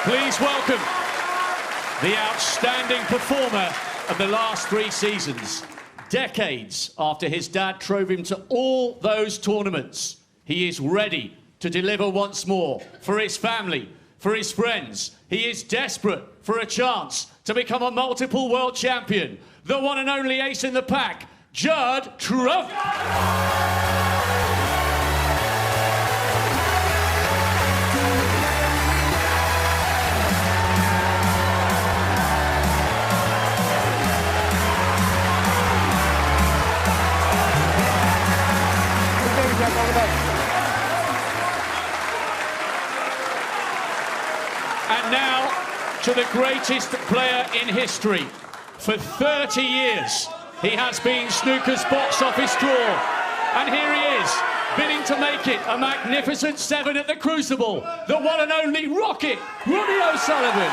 Please welcome the outstanding performer of the last 3 seasons. Decades after his dad drove him to all those tournaments, he is ready to deliver once more for his family, for his friends. He is desperate for a chance to become a multiple world champion. The one and only ace in the pack, Judd. And now to the greatest player in history. For 30 years, he has been snooker's box office draw. And here he is, bidding to make it a magnificent 7 at the Crucible. The one and only Rocket, Ronnie O'Sullivan.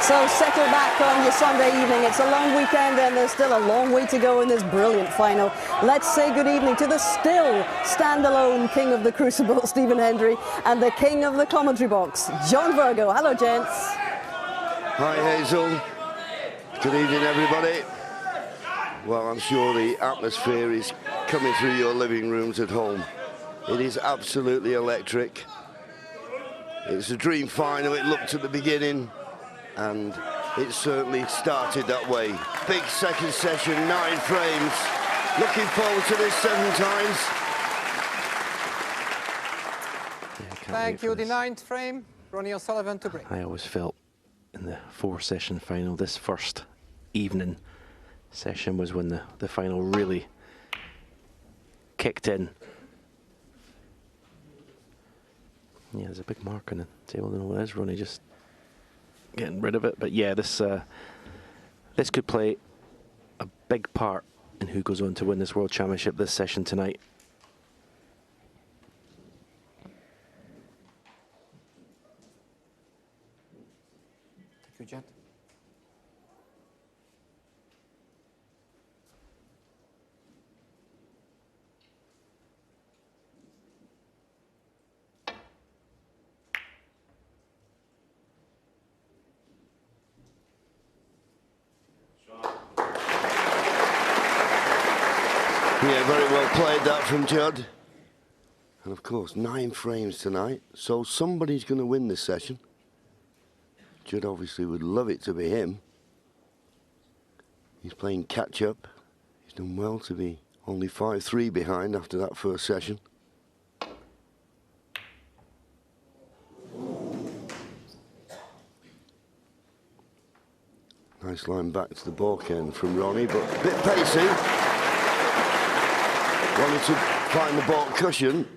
So settle back on your Sunday evening. It's a long weekend and there's still a long way to go in this brilliant final. Let's say good evening to the still standalone king of the Crucible, Stephen Hendry, and the king of the commentary box, John Virgo. Hello, gents. Hi, Hazel. Good evening, everybody. Well, I'm sure the atmosphere is coming through your living rooms at home. It is absolutely electric. It's a dream final, it looked at the beginning. And it certainly started that way. Big second session, 9 frames. Looking forward to this 7 times. Thank you. The 9th frame, Ronnie O'Sullivan to break. I always felt in the 4-session final, this first evening session was when the final really kicked in. Yeah, there's a big mark on the table. I don't know what it is, Ronnie just getting rid of it, but yeah, this could play a big part in who goes on to win this World Championship this session tonight. Thank you, Judd. Yeah, very well played that from Judd. And of course, 9 frames tonight, so somebody's going to win this session. Judd obviously would love it to be him. He's playing catch-up. He's done well to be only 5-3 behind after that first session. Nice line back to the balk end from Ronnie, but a bit pacey. Wanted to find the baulk cushion,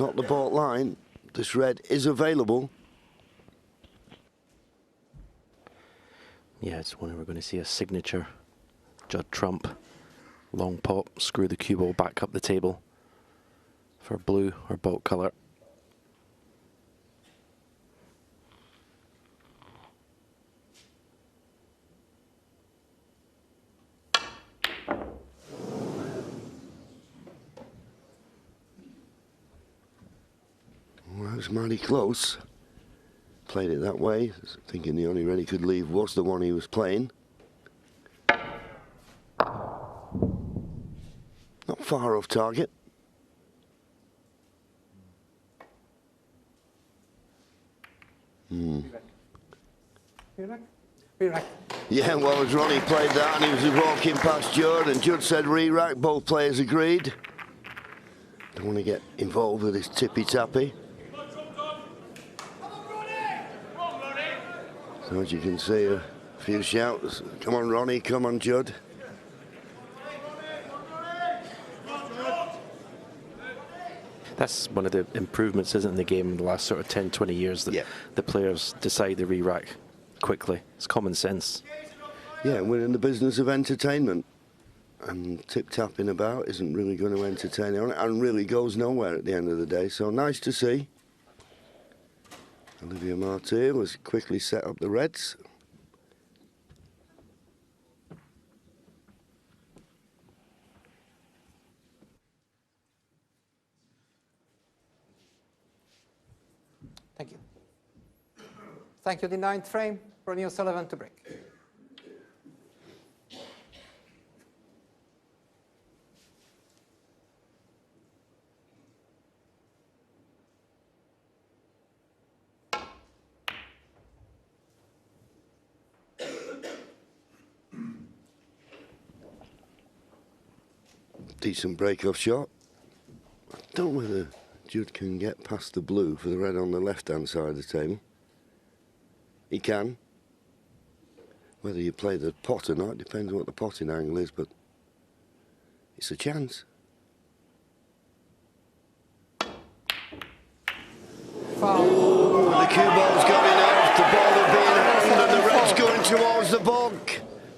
not the baulk line. This red is available. Yeah, it's one we're going to see a signature Judd trump. Long pop, screw the cue ball back up the table for blue or baulk colour. Well, that was mighty close. Played it that way, thinking the only red he could leave was the one he was playing. Not far off target. Yeah, well, as Ronnie played that and he was walking past Judd and Judd said re-rack, both players agreed. Don't want to get involved with this tippy-tappy. So as you can see, a few shouts. Come on, Ronnie, come on, Judd. That's one of the improvements, isn't it, in the game in the last sort of 10, 20 years, that the players decide to re-rack quickly. It's common sense. Yeah, we're in the business of entertainment. And tip-tapping about isn't really going to entertain anyone and really goes nowhere at the end of the day. So nice to see. Olivier Martin was quickly set up the reds. Thank you. Thank you. The 9th frame, Ronnie O'Sullivan to break. Decent break-off shot. I don't know whether Judd can get past the blue for the red on the left-hand side of the table. He can. Whether you play the pot or not depends on what the potting angle is, but it's a chance. Foul. The cue ball's going off, the ball will be in hand, and the red's going towards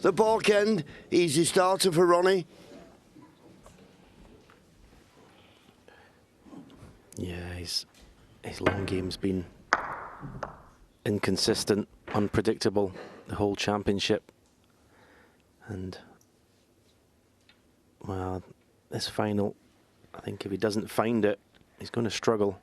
the balk end. Easy starter for Ronnie. Yeah, his long game's been inconsistent, unpredictable the whole championship. And, well, this final, I think if he doesn't find it, he's going to struggle.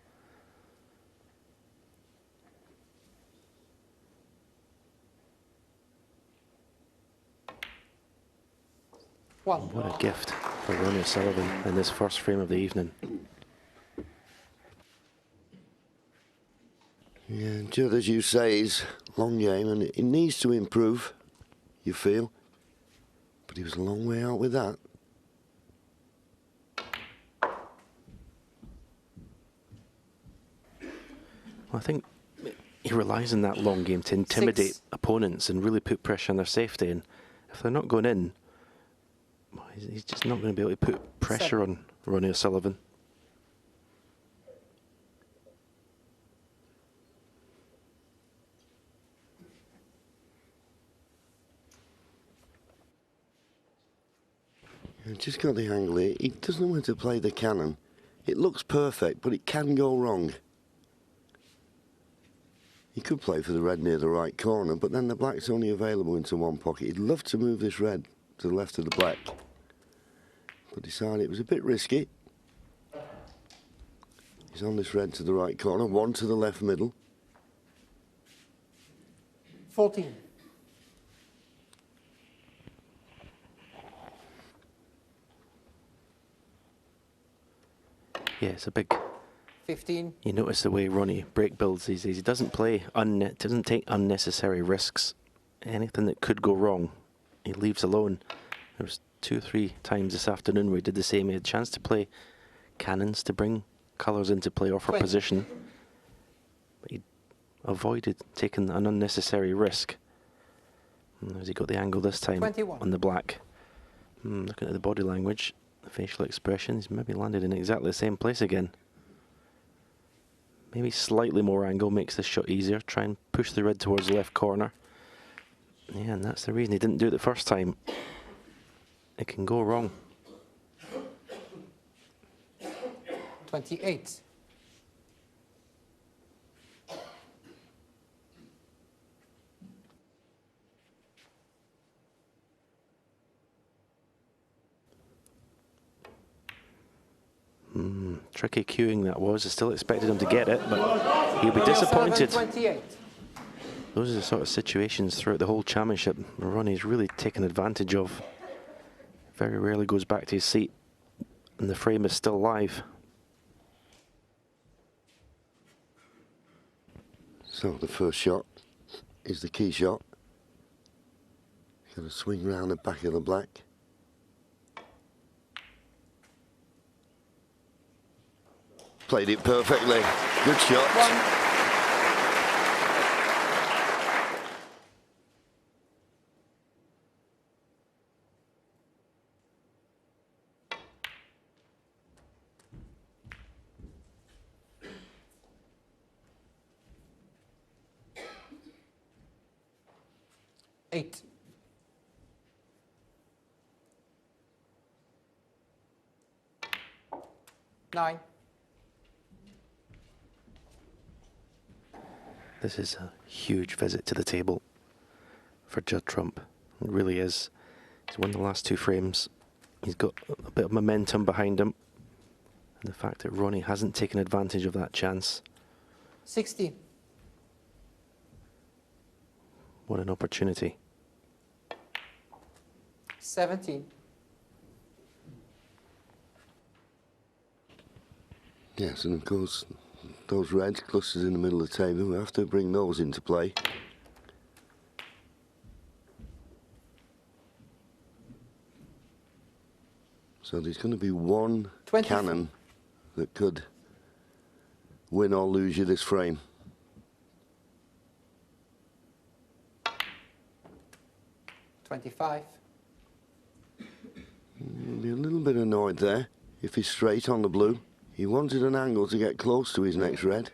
What a gift for Ronnie O'Sullivan in this first frame of the evening. Yeah, Judd, as you say, is long game and it needs to improve, you feel. But he was a long way out with that. Well, I think he relies on that long game to intimidate opponents and really put pressure on their safety. And if they're not going in, well, he's just not going to be able to put pressure on Ronnie O'Sullivan. Just got the angle here. He doesn't know when to play the cannon. It looks perfect, but it can go wrong. He could play for the red near the right corner, but then the black's only available into one pocket. He'd love to move this red to the left of the black, but decided it was a bit risky. He's on this red to the right corner, one to the left middle. 14. Yeah, it's a big... 15. You notice the way Ronnie break builds these days. He doesn't play, doesn't take unnecessary risks. Anything that could go wrong, he leaves alone. There was 2 or 3 times this afternoon where he did the same. He had a chance to play cannons to bring colours into play or for position. But he avoided taking an unnecessary risk. And as he got the angle this time 21. on the black. Looking at the body language, the facial expression, he's maybe landed in exactly the same place again. Maybe slightly more angle makes this shot easier. Try and push the red towards the left corner. Yeah, and that's the reason he didn't do it the first time. It can go wrong. 28. Tricky cueing that was. I still expected him to get it, but he'll be disappointed. 28. Those are the sort of situations throughout the whole championship Ronnie's really taken advantage of. Very rarely goes back to his seat, and the frame is still live. So the first shot is the key shot. Got to swing round the back of the black. Played it perfectly. Good shot. 8. Nine. This is a huge visit to the table for Judd Trump. It really is. He's won the last 2 frames. He's got a bit of momentum behind him. And the fact that Ronnie hasn't taken advantage of that chance. 60. What an opportunity. 17. Yes, and of course, those red clusters in the middle of the table, we have to bring those into play. So there's going to be one 20. cannon that could win or lose you this frame. 25. He'll be a little bit annoyed there if he's straight on the blue. He wanted an angle to get close to his next red.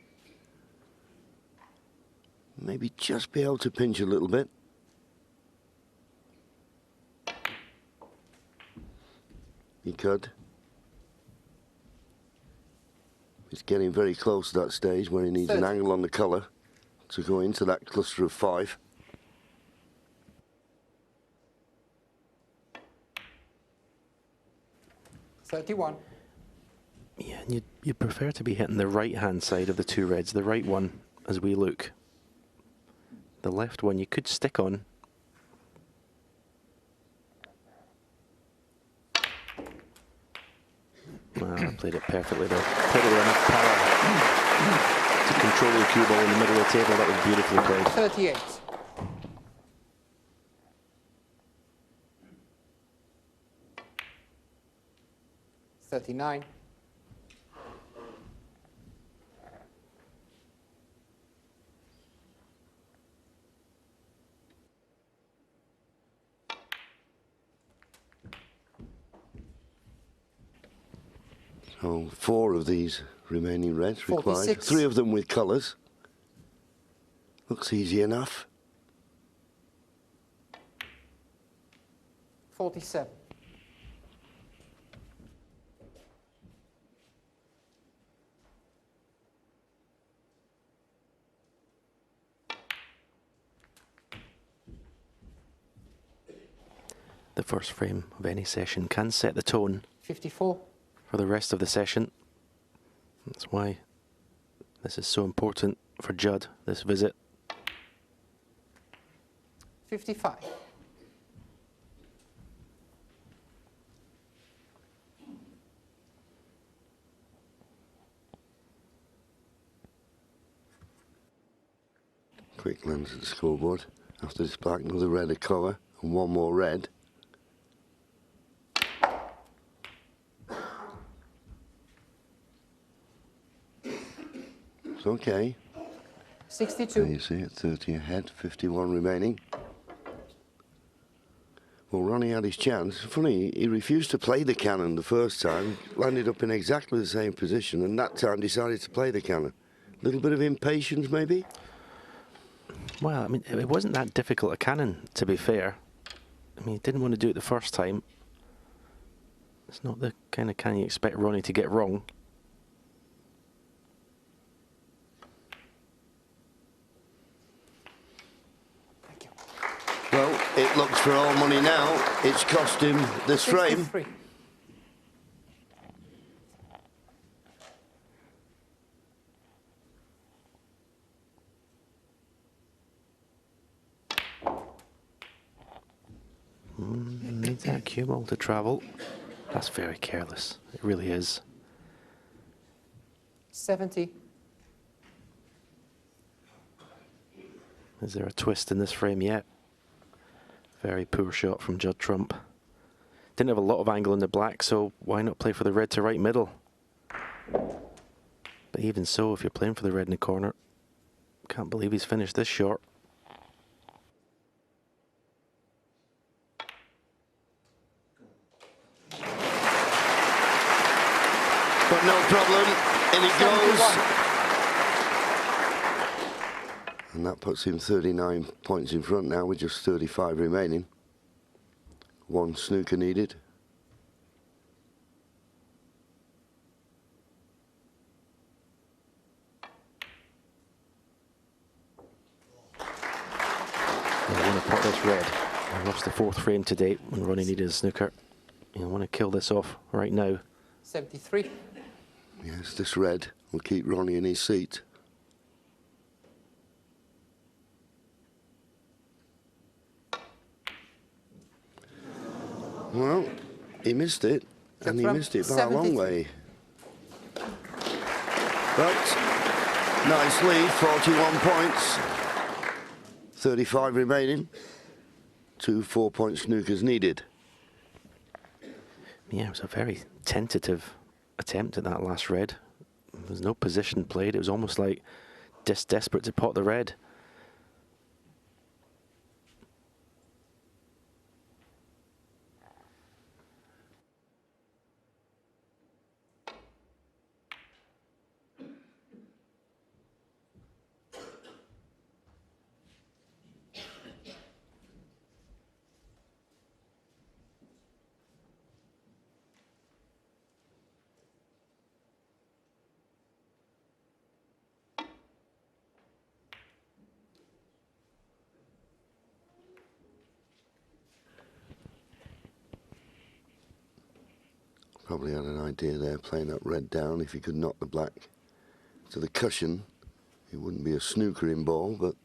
Maybe just be able to pinch a little bit. He could. He's getting very close to that stage where he needs 30. an angle on the colour to go into that cluster of 5. $31. Yeah, and you'd prefer to be hitting the right-hand side of the 2 reds, the right one, as we look. The left one you could stick on. Well, I played it perfectly there. Played it with enough power to control the cue ball in the middle of the table. That was beautifully played. 38. $39. So 4 of these remaining reds required. 46. 3 of them with colours. Looks easy enough. 47. The first frame of any session can set the tone 54. for the rest of the session. That's why this is so important for Judd, this visit. 55. Quick glance at the scoreboard. After this black, another red of colour and 1 more red. It's okay. 62. There you see it, 30 ahead, 51 remaining. Well, Ronnie had his chance. Funny, he refused to play the cannon the first time, landed up in exactly the same position, and that time decided to play the cannon. A little bit of impatience, maybe? Well, I mean, it wasn't that difficult a cannon, to be fair. I mean, he didn't want to do it the first time. It's not the kind of cannon you expect Ronnie to get wrong. Thank you. Well, it looks for all money now. It's cost him this frame. 63. Needs that cue ball to travel. That's very careless. It really is. 70. Is there a twist in this frame yet? Very poor shot from Judd Trump. Didn't have a lot of angle in the black, so why not play for the red to right middle? But even so, if you're playing for the red in the corner, can't believe he's finished this short. But no problem, in it goes. 71. And that puts him 39 points in front now with just 35 remaining. 1 snooker needed. You want to pot this red. I lost the 4th frame to date when Ronnie needed a snooker. You want to kill this off right now. 73. Yes, this red will keep Ronnie in his seat. Well, he missed it, and he missed it by a long way. But nice lead, 41 points. 35 remaining. 2 4-point snookers needed. Yeah, it was a very tentative attempt at that last red. There was no position played. It was almost like just desperate to pot the red. Probably had an idea there, playing that red down. If he could knock the black to the cushion, it wouldn't be a snookering ball, but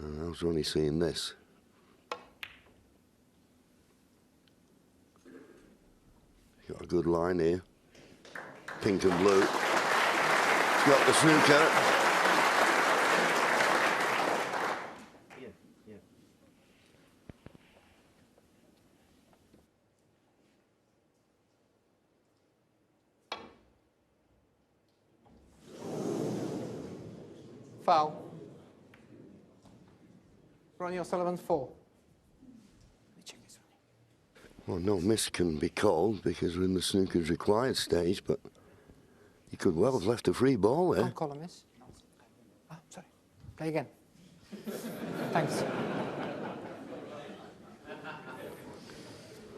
I was only seeing this. Got a good line here. Pink and blue. Got the snooker. Foul. Ronnie O'Sullivan 4. Well, no miss can be called because we're in the snooker's required stage, but he could well have left a free ball there. Can't call a miss. Ah, sorry. Play again. Thanks.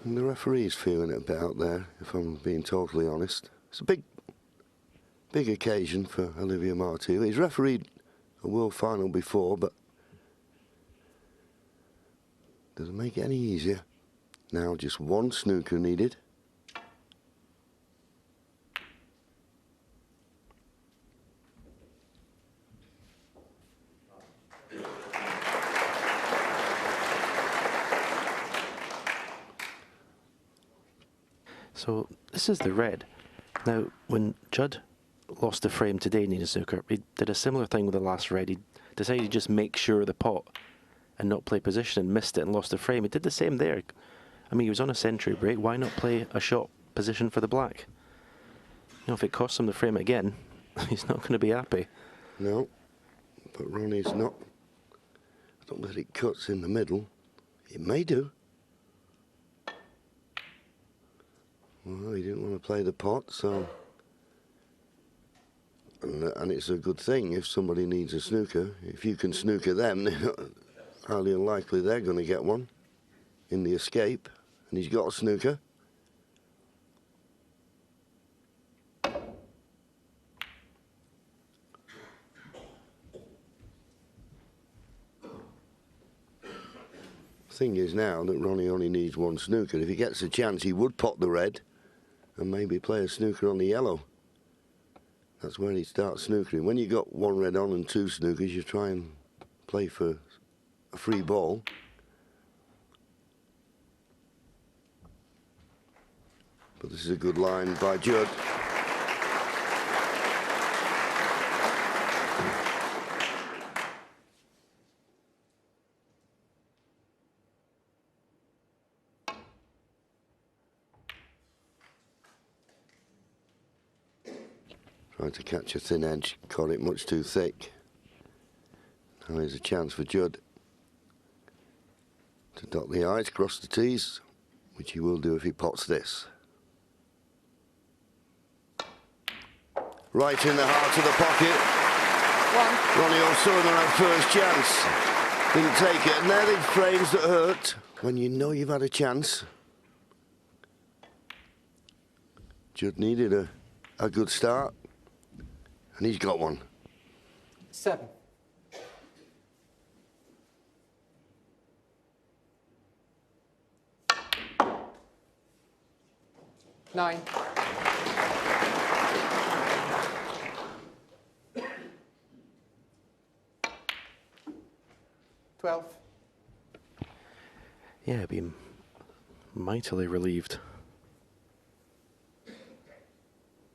And the referee's feeling it about there, if I'm being totally honest. It's a big occasion for Olivier Martu. He's refereed a world final before, but doesn't make it any easier. Now just one snooker needed. So this is the red. Now, when Judd lost the frame today in snooker, he did a similar thing with the last red. He decided to just make sure the pot and not play position and missed it and lost the frame. He did the same there. I mean, he was on a century break. Why not play a shot position for the black? You know, if it costs him the frame again, he's not going to be happy. No, but Ronnie's not. I don't let it cuts in the middle. It may do. Well, he didn't want to play the pot, so... And it's a good thing if somebody needs a snooker. If you can snooker them, they're highly unlikely they're going to get one in the escape. And he's got a snooker. Thing is now that Ronnie only needs one snooker. If he gets a chance, he would pot the red and maybe play a snooker on the yellow. That's where he starts snookering. When you got one red on and 2 snookers, you try and play for a free ball. But this is a good line by Judd. Tried to catch a thin edge, caught it much too thick. Now there's a chance for Judd to dot the I's, cross the T's, which he will do if he pots this. Right in the heart of the pocket. Ronnie O'Sullivan had first chance. Didn't take it, and there the frames that hurt when you know you've had a chance. Judd needed a good start. And he's got one. 7. 9. 12. Yeah, be mightily relieved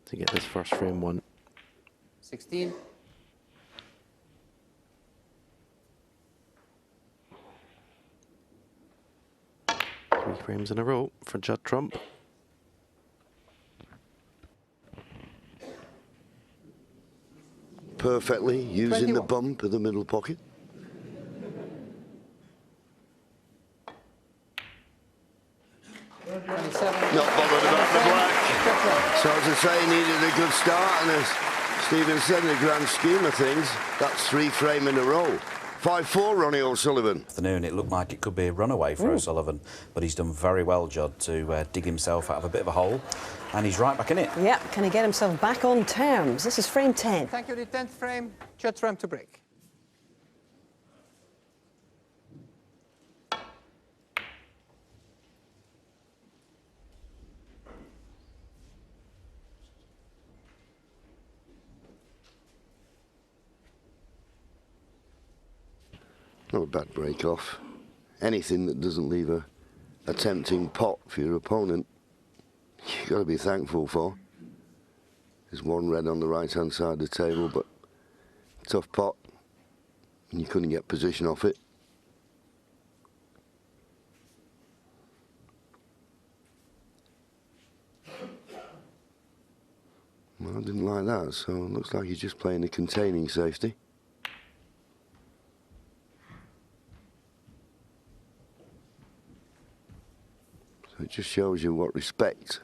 to get this first frame won. 16. 3 frames in a row for Judd Trump. Perfectly using 21. the bump of the middle pocket. Not bothered about the black. So as I say, he needed a good start, and as Stephen said, in the grand scheme of things, that's 3 frame in a row. 5-4, Ronnie O'Sullivan. Afternoon, it looked like it could be a runaway for O'Sullivan, but he's done very well, Judd, to dig himself out of a bit of a hole, and he's right back in it. Yeah, can he get himself back on terms? This is frame 10. Thank you. The 10th frame, Judd Trump to break. Not a bad break off. Anything that doesn't leave a tempting pot for your opponent, you've got to be thankful for. There's 1 red on the right-hand side of the table, but tough pot, and you couldn't get position off it. Well, I didn't like that, so it looks like he's just playing the containing safety. So it just shows you what respect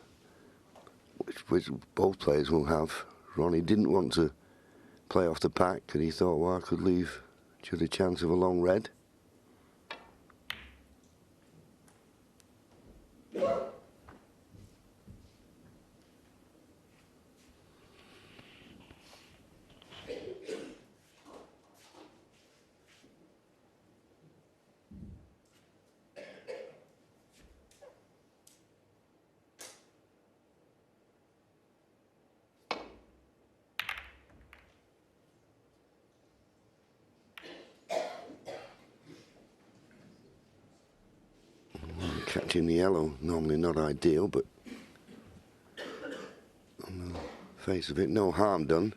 which both players will have. Ronnie didn't want to play off the pack, and he thought, well, I could leave Judd a chance of a long red. Catching the yellow, normally not ideal, but on the face of it, no harm done.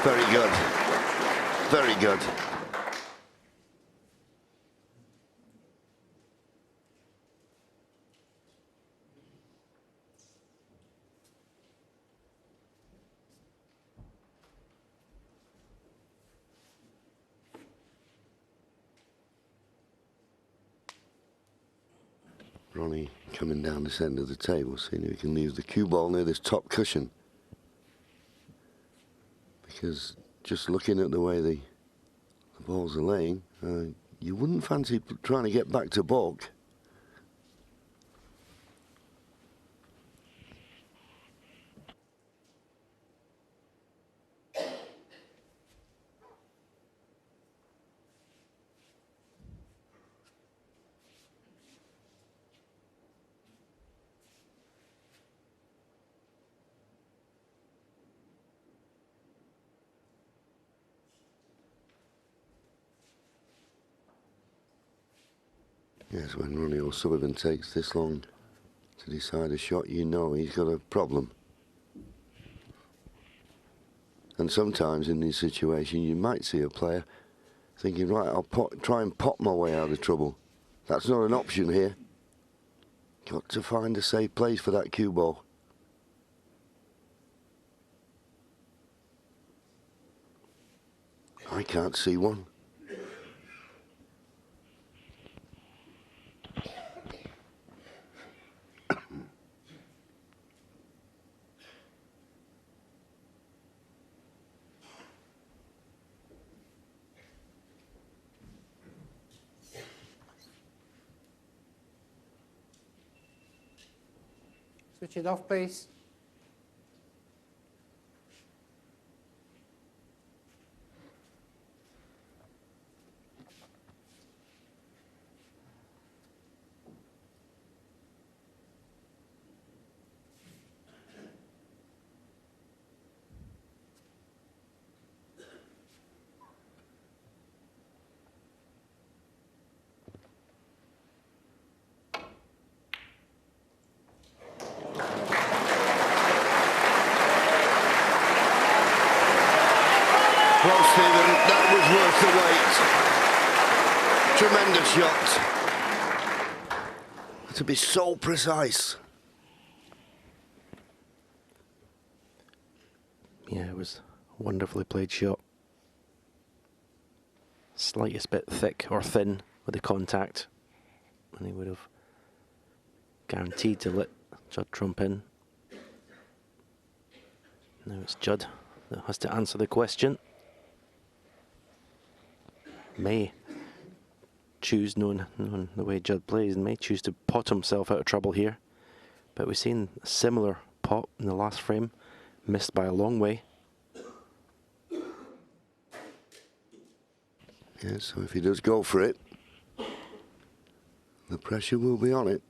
Very good. Very good. Ronnie coming down this end of the table, seeing if he can leave the cue ball near this top cushion. Because just looking at the way the balls are laying, you wouldn't fancy trying to get back to baulk. Yes, when Ronnie O'Sullivan takes this long to decide a shot, you know he's got a problem. And sometimes in this situation, you might see a player thinking, right, I'll try and pop my way out of trouble. That's not an option here. Got to find a safe place for that cue ball. I can't see one. Switch it off, please. Well, Stephen, that was worth the wait. Tremendous shot. To be so precise. Yeah, it was a wonderfully played shot. Slightest bit thick or thin with the contact, and he would have guaranteed to let Judd trump in. Now it's Judd that has to answer the question. May choose, knowing the way Judd plays, may choose to pot himself out of trouble here. But we've seen a similar pot in the last frame, missed by a long way. Yeah, so if he does go for it, the pressure will be on it.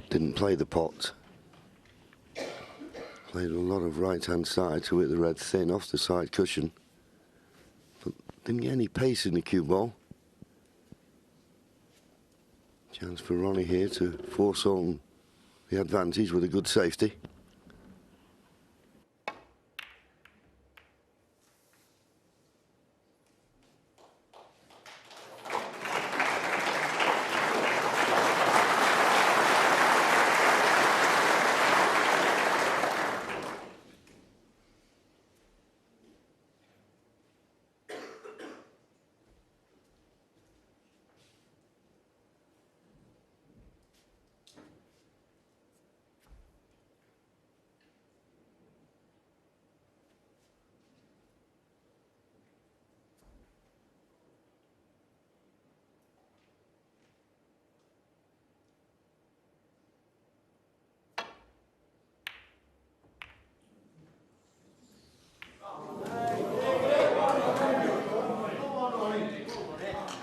Didn't play the pot. Played a lot of right-hand side to hit the red thin off the side cushion. But didn't get any pace in the cue ball. Chance for Ronnie here to force on the advantage with a good safety.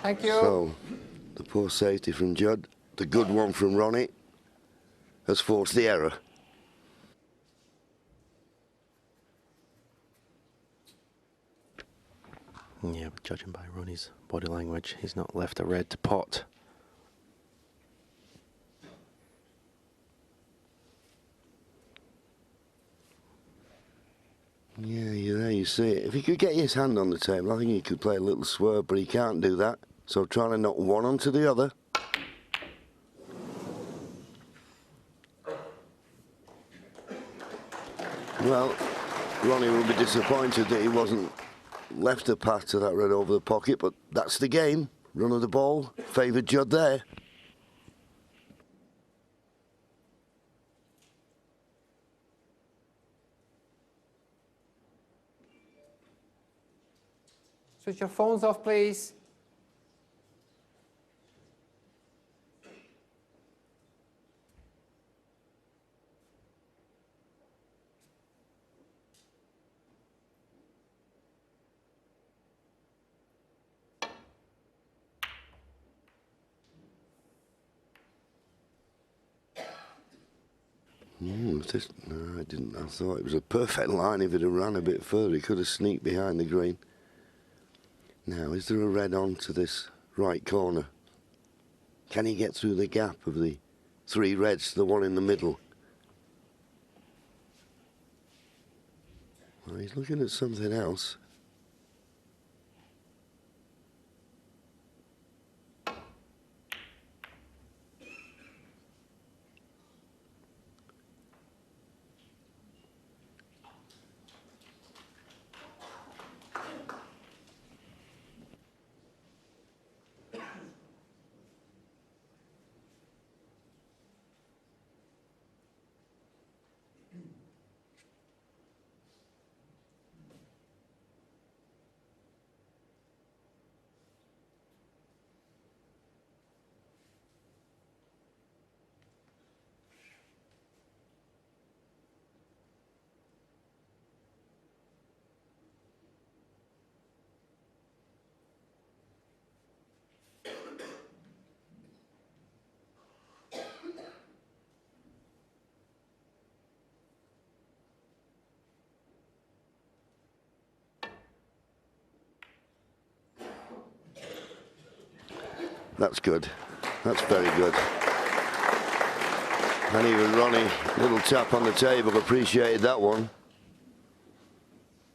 Thank you. So, the poor safety from Judd, the good one from Ronnie, has forced the error. Yeah, but judging by Ronnie's body language, he's not left a red to pot. Yeah, there you see it. If he could get his hand on the table, I think he could play a little swerve, but he can't do that. So trying to knock one onto the other. Well, Ronnie will be disappointed that he wasn't left a path to that red over the pocket, but that's the game. Run of the ball, favoured Judd there. Switch your phones off, please. No, I didn't. I thought it was a perfect line. If it had ran a bit further, he could have sneaked behind the green. Now, is there a red on to this right corner? Can he get through the gap of the three reds to the one in the middle? Well, he's looking at something else. That's good. That's very good. And even Ronnie, little tap on the table, appreciated that one.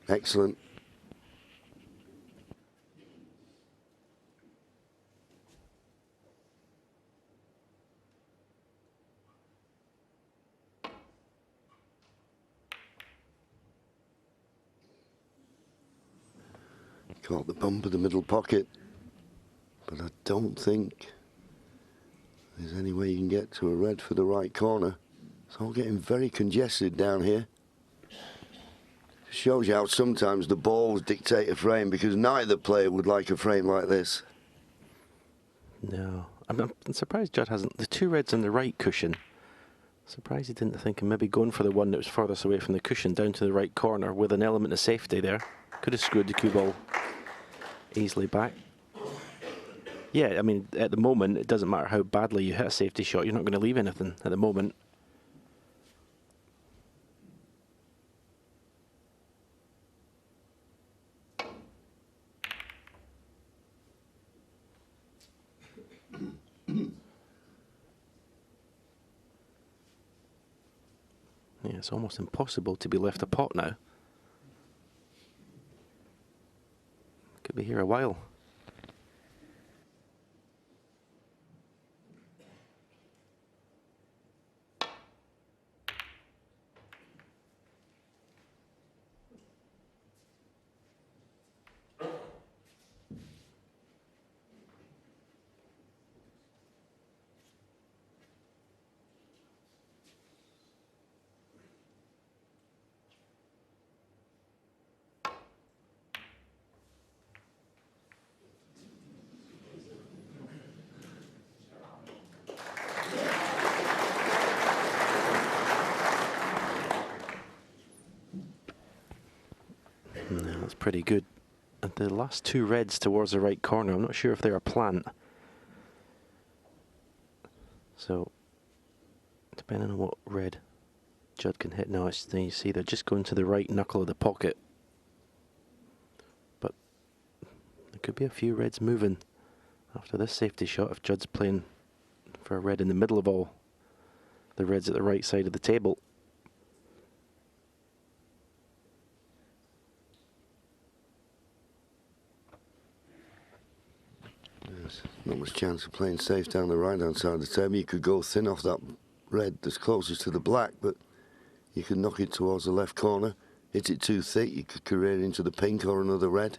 Excellent. Caught the bump of the middle pocket, but I don't think there's any way you can get to a red for the right corner. It's all getting very congested down here. Shows you how sometimes the balls dictate a frame, because neither player would like a frame like this. No, I'm surprised Judd hasn't. The 2 reds on the right cushion. Surprised he didn't think of maybe going for the one that was furthest away from the cushion down to the right corner with an element of safety there. Could have screwed the cue ball easily back. Yeah, I mean, at the moment, it doesn't matter how badly you hit a safety shot, you're not going to leave anything at the moment. Yeah, it's almost impossible to be left a pot now. Could be here a while. No, that's pretty good. And the last 2 reds towards the right corner, I'm not sure if they're a plant. So, depending on what red Judd can hit now, it's, you see they're just going to the right knuckle of the pocket. But there could be a few reds moving after this safety shot if Judd's playing for a red in the middle of all the reds at the right side of the table. Yes, not much chance of playing safe down the right-hand side of the table. You could go thin off that red that's closest to the black, but you could knock it towards the left corner. Hit it too thick, you could career into the pink or another red.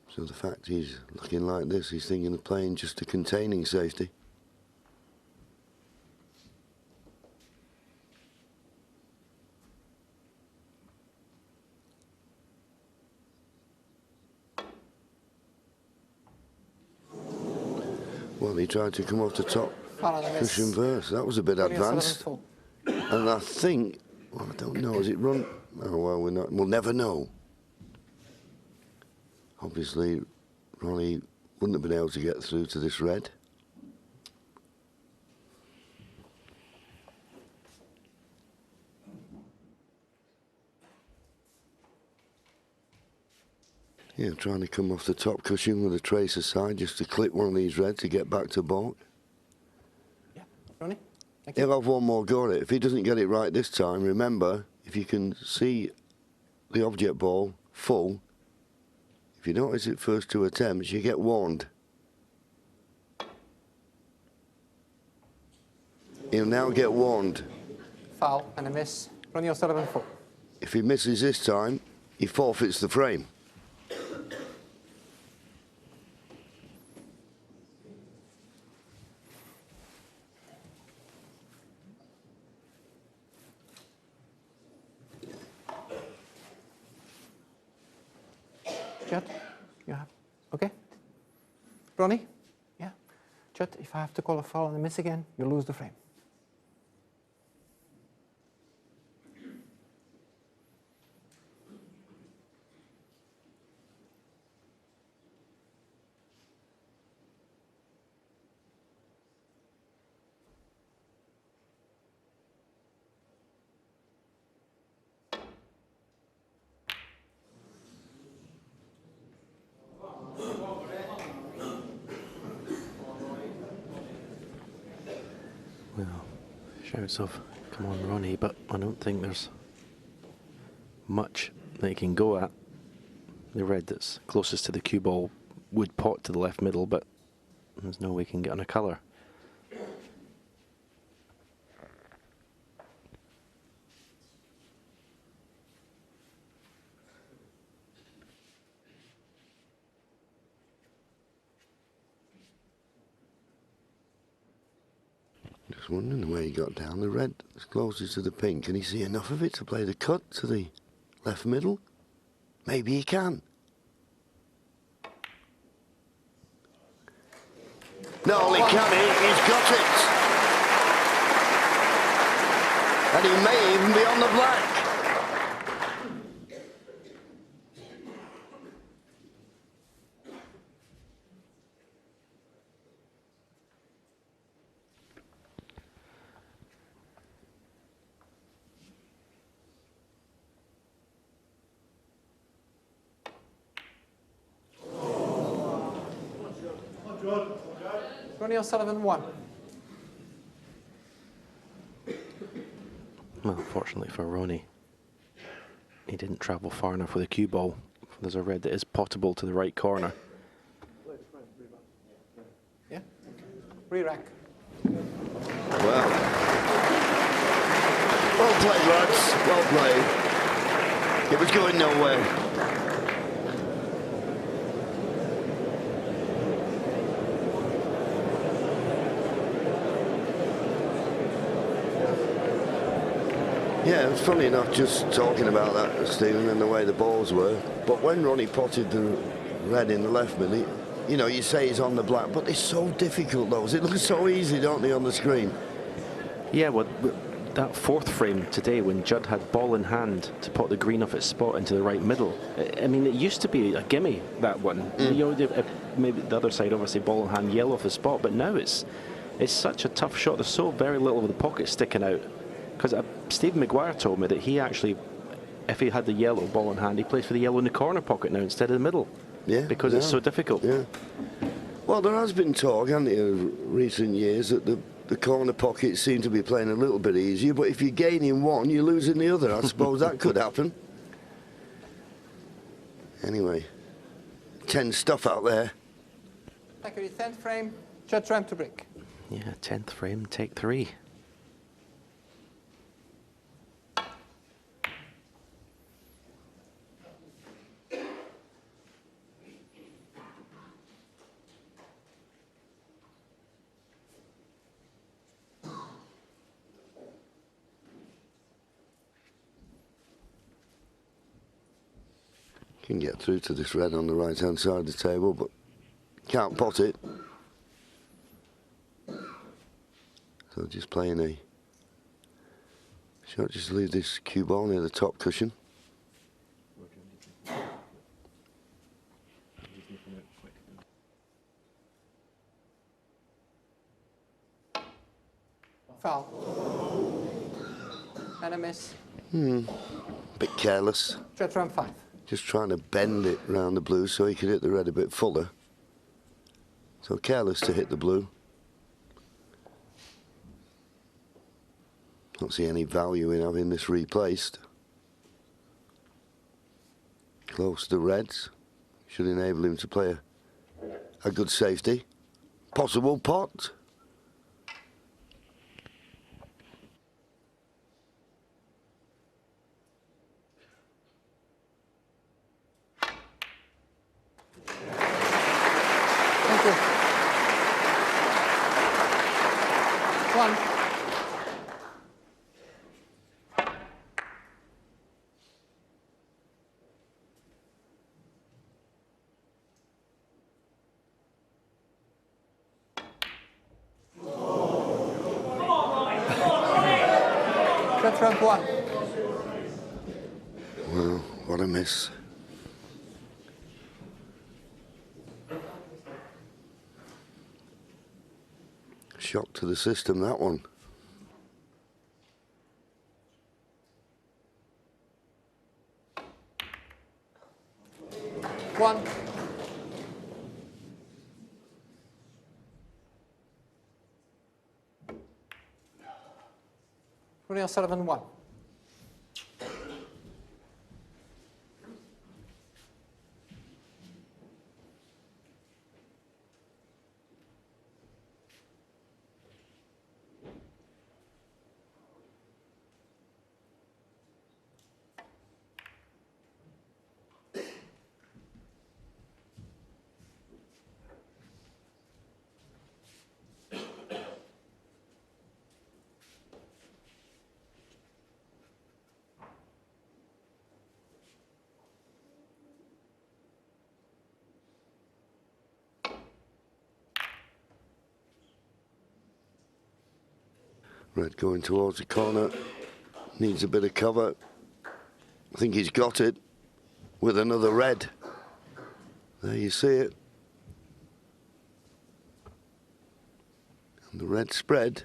So the fact he's looking like this, he's thinking of playing just a containing safety. Well, he tried to come off the top cushion first. That was a bit advanced. And I think, well, I don't know, has it run? Oh, well, we'll never know. Obviously, Ronnie wouldn't have been able to get through to this red. Yeah, trying to come off the top cushion with a tracer side just to clip one of these reds to get back to balk. Yeah, Ronnie, thank you. He'll have one more go at it. If he doesn't get it right this time, remember, if you can see the object ball full, if you don't hit it first 2 attempts, you get warned. He'll now get warned. Foul and a miss. Ronnie O'Sullivan 4. If he misses this time, he forfeits the frame. Judd, you have, okay? Ronnie? Yeah. Judd, if I have to call a foul and a miss again, you lose the frame. Well, shouts of, come on, Ronnie, but I don't think there's much they can go at. The red that's closest to the cue ball would pot to the left middle, but there's no way he can get on a colour. Just wondering the way he got down. The red is closest to the pink. Can he see enough of it to play the cut to the left middle? Maybe he can. Not only can he, he's got it. And he may even be on the black. Ronnie O'Sullivan 1. Well, fortunately for Ronnie, he didn't travel far enough with a cue ball. There's a red that is potable to the right corner. Yeah. Re-rack. Well played, lads. Well played. It was going nowhere. Yeah, it's funny enough just talking about that, Stephen, and the way the balls were. But when Ronnie potted the red in the left middle, you know, you say he's on the black, but they're so difficult, those. It looks so easy, don't they, on the screen? Yeah, well, that fourth frame today when Judd had ball in hand to pot the green off its spot into the right middle. I mean, it used to be a gimme, that one. You know, maybe the other side, obviously, ball in hand, yellow off the spot, but now it's such a tough shot. There's so very little of the pocket sticking out. Because Steve Maguire told me that he actually, if he had the yellow ball in hand, he plays for the yellow in the corner pocket now instead of the middle. Yeah. Because it's so difficult. Yeah. Well, there has been talk, hasn't there, in recent years that the corner pockets seem to be playing a little bit easier, but if you're gaining one, you're losing the other. I suppose that could happen. Anyway, 10 stuff out there. Thank you. 10th frame, Judd ramp to break. Yeah, 10th frame, take 3. Can get through to this red on the right hand side of the table, but can't pot it. So just playing a shot, just leave this cue ball near the top cushion. Foul. And a miss. Bit careless. Judd ramp 5. Just trying to bend it round the blue so he could hit the red a bit fuller. So careless to hit the blue. Don't see any value in having this replaced. Close to reds. Should enable him to play a good safety. Possible pot. Thank you. 1. Judd ramp 1. Well, what a miss. Shock to the system, that one. One. Ronnie O'Sullivan 1. Red going towards the corner, needs a bit of cover. I think he's got it with another red. There you see it. And the red spread.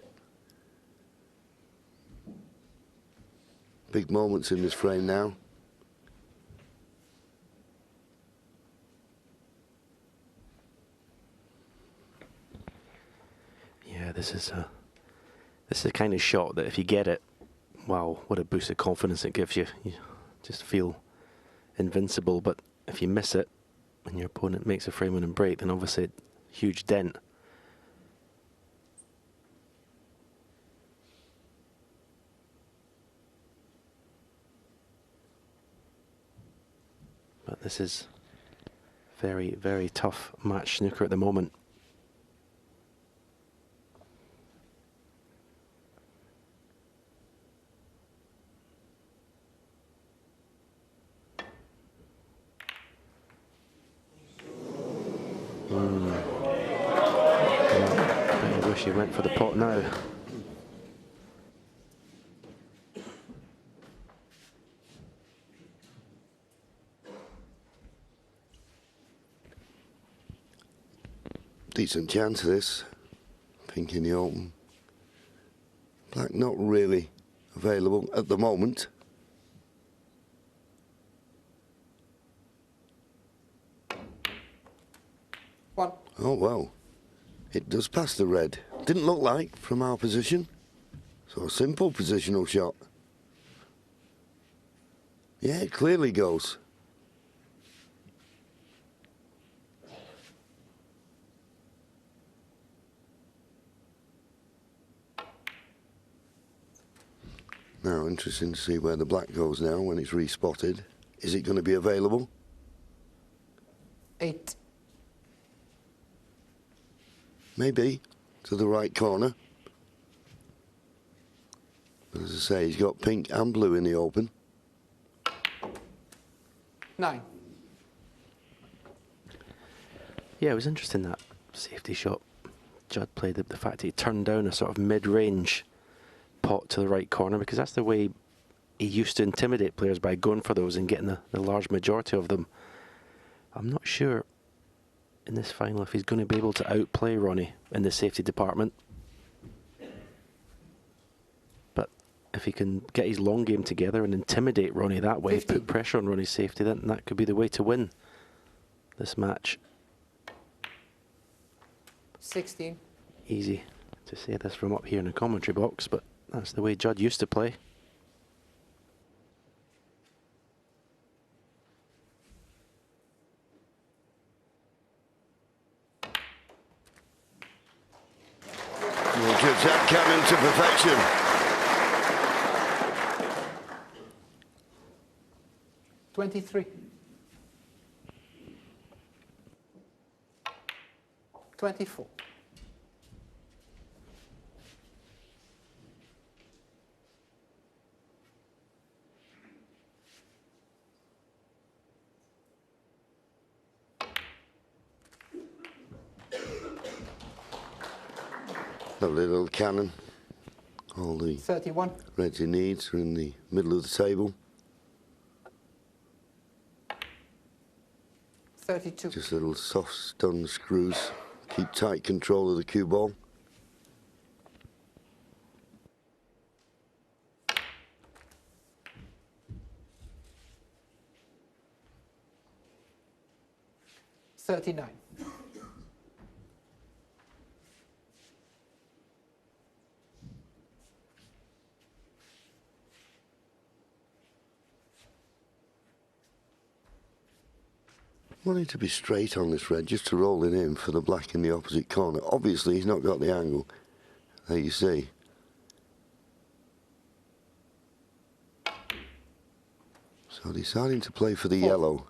Big moments in this frame now. Yeah, this is the kind of shot that if you get it, wow, what a boost of confidence it gives you. You just feel invincible. But if you miss it and your opponent makes a frame winning break, then obviously huge dent. But this is very, very tough match snooker at the moment. I wish he went for the pot now. Decent chance of this. Pink in the open. Black not really available at the moment. One. Oh well, it does pass the red. Didn't look like from our position. So a simple positional shot. Yeah, it clearly goes. Now, interesting to see where the black goes now when it's respotted. Is it going to be available? 8. Maybe to the right corner. But as I say, he's got pink and blue in the open. 9. Yeah, it was interesting, that safety shot. Judd played the fact he turned down a sort of mid-range pot to the right corner, because that's the way he used to intimidate players, by going for those and getting the large majority of them. I'm not sure in this final if he's going to be able to outplay Ronnie in the safety department. But if he can get his long game together and intimidate Ronnie that way, 50. put pressure on Ronnie's safety, then that could be the way to win this match. 16. Easy to say this from up here in the commentary box, but that's the way Judd used to play. Well, Judd's that cannon to perfection. 23. 24. Lovely little cannon. All the 31. reds he needs are in the middle of the table. 32. Just little soft stun screws. Keep tight control of the cue ball. $39. Wanting to be straight on this red, just to roll it in for the black in the opposite corner. Obviously, he's not got the angle. There you see. So deciding to play for the yellow.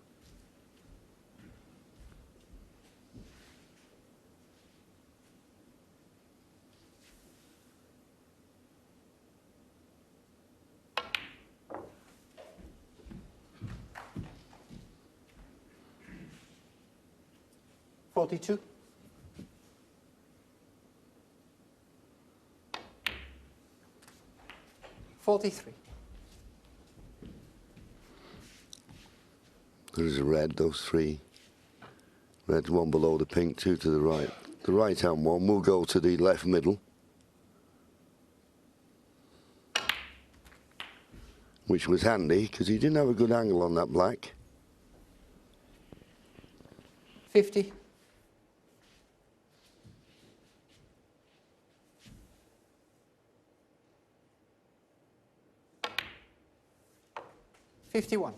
$42. $43. There's a red, those three. Red's one below the pink, two to the right. The right hand one will go to the left middle, which was handy because he didn't have a good angle on that black. 50. $51.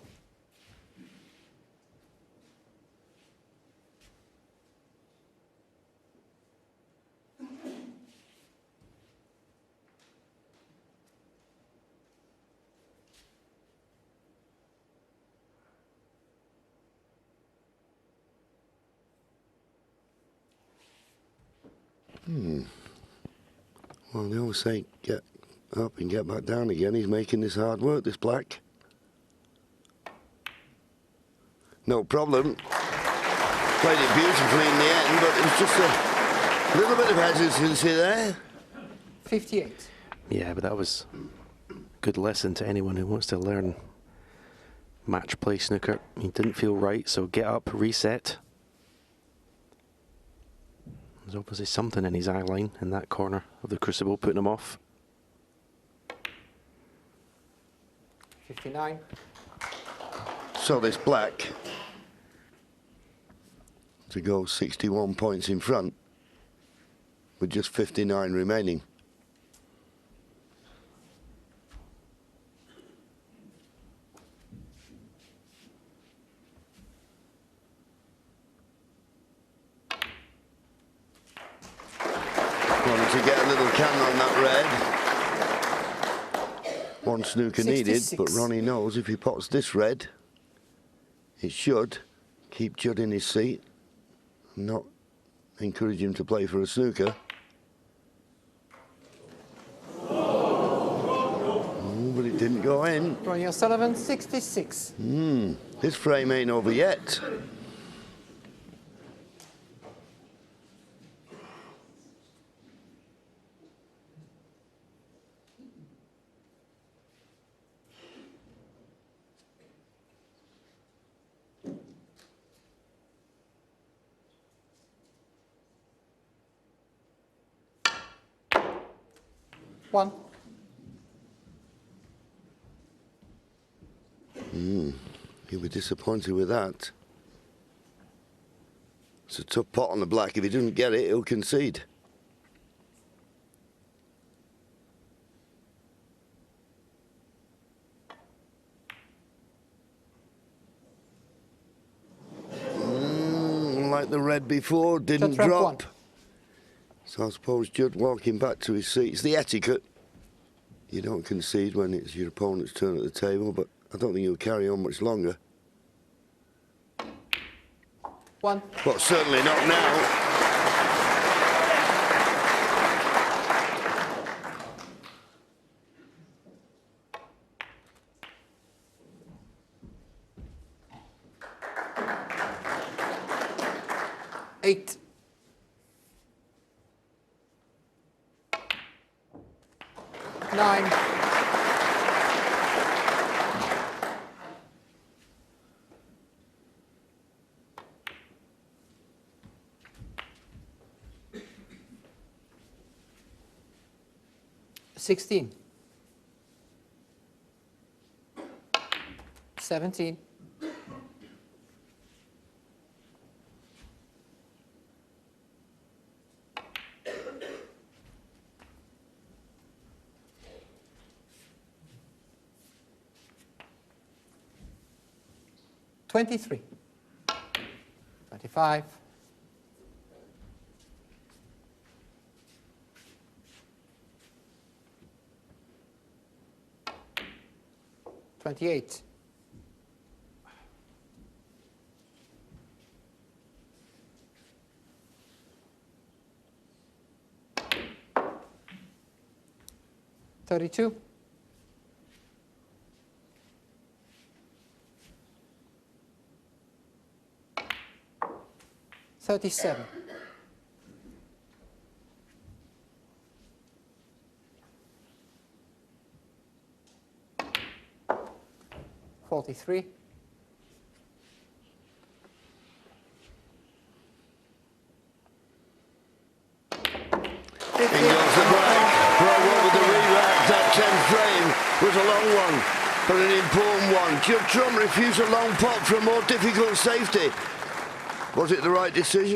Well, they always say get up and get back down again. He's making this hard work, this black. No problem. Played it beautifully in the end, but it was just a little bit of hesitancy there. 58. Yeah, but that was a good lesson to anyone who wants to learn match play snooker. He didn't feel right, so get up, reset. There's obviously something in his eye line in that corner of the crucible, putting him off. 59. So this black to go 61 points in front with just 59 remaining. Wanted to get a little can on that red. One snooker 66. needed, but Ronnie knows if he pots this red, it should keep Judd in his seat and not encourage him to play for a snooker. Oh, but it didn't go in. Ronnie O'Sullivan, 66. His frame ain't over yet. One. He'll be disappointed with that. It's a tough pot on the black. If he doesn't get it, he'll concede. Like the red before, didn't Shot trap drop. one. So I suppose Judd walking back to his seat. It's the etiquette. You don't concede when it's your opponent's turn at the table, but I don't think he'll carry on much longer. One. But certainly not now. Eight. Nine. $16. 17. 23. 5. 28. 32. 37. 43. 50. He goes the break. Right, what with the rematch, that 10th frame was a long one, but an important one. Judd refused a long pot for a more difficult safety. Was it the right decision?